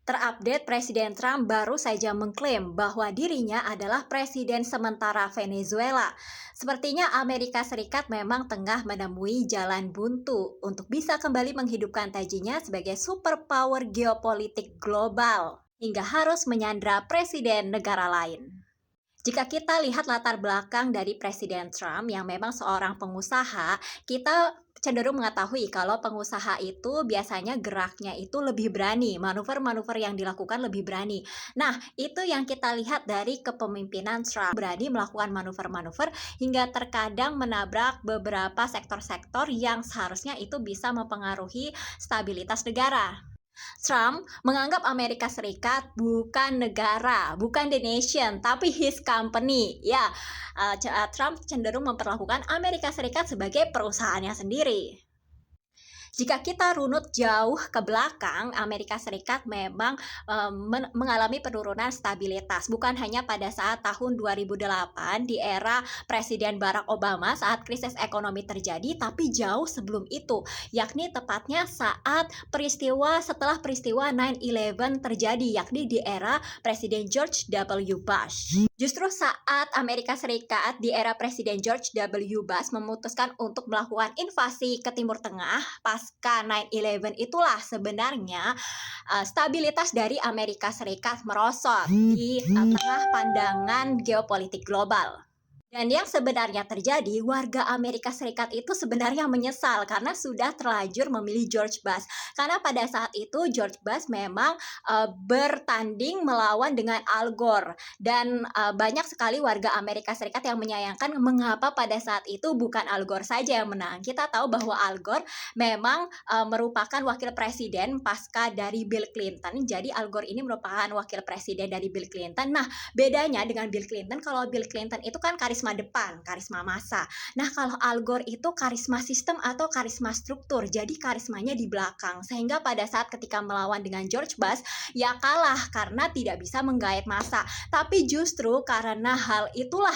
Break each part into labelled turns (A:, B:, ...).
A: Terupdate, Presiden Trump baru saja mengklaim bahwa dirinya adalah presiden sementara Venezuela. Sepertinya Amerika Serikat memang tengah menemui jalan buntu untuk bisa kembali menghidupkan tajinya sebagai superpower geopolitik global, hingga harus menyandra presiden negara lain. Jika kita lihat latar belakang dari Presiden Trump yang memang seorang pengusaha, kita cenderung mengetahui kalau pengusaha itu biasanya geraknya itu lebih berani, manuver-manuver yang dilakukan lebih berani. Nah, itu yang kita lihat dari kepemimpinan Trump, berani melakukan manuver-manuver hingga terkadang menabrak beberapa sektor-sektor yang seharusnya itu bisa mempengaruhi stabilitas negara. Trump menganggap Amerika Serikat bukan negara, bukan the nation, tapi his company. Ya, Trump cenderung memperlakukan Amerika Serikat sebagai perusahaannya sendiri. Jika kita runut jauh ke belakang, Amerika Serikat memang mengalami penurunan stabilitas. Bukan hanya pada saat tahun 2008 di era Presiden Barack Obama saat krisis ekonomi terjadi, tapi jauh sebelum itu, yakni tepatnya saat setelah peristiwa 9/11 terjadi, yakni di era Presiden George W. Bush. Justru saat Amerika Serikat di era Presiden George W. Bush memutuskan untuk melakukan invasi ke Timur Tengah pasca 9/11, itulah sebenarnya stabilitas dari Amerika Serikat merosot di tengah pandangan geopolitik global. Dan yang sebenarnya terjadi, warga Amerika Serikat itu sebenarnya menyesal karena sudah terlanjur memilih George Bush. Karena pada saat itu George Bush memang bertanding melawan dengan Al Gore. Dan banyak sekali warga Amerika Serikat yang menyayangkan mengapa pada saat itu bukan Al Gore saja yang menang. Kita tahu bahwa Al Gore memang merupakan wakil presiden pasca dari Bill Clinton. Jadi Al Gore ini merupakan wakil presiden dari Bill Clinton. Nah, bedanya dengan Bill Clinton, kalau Bill Clinton itu kan karisma depan, karisma massa. Nah, kalau Al Gore itu karisma sistem atau karisma struktur, jadi karismanya di belakang. Sehingga pada saat ketika melawan dengan George Bush, ya kalah karena tidak bisa menggait massa. Tapi justru karena hal itulah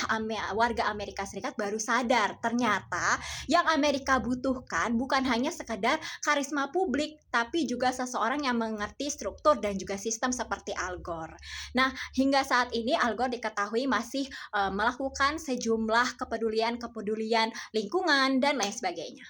A: warga Amerika Serikat baru sadar, ternyata yang Amerika butuhkan bukan hanya sekedar karisma publik, tapi juga seseorang yang mengerti struktur dan juga sistem seperti Al Gore. Nah, hingga saat ini Al Gore diketahui masih melakukan sejumlah kepedulian lingkungan dan lain sebagainya.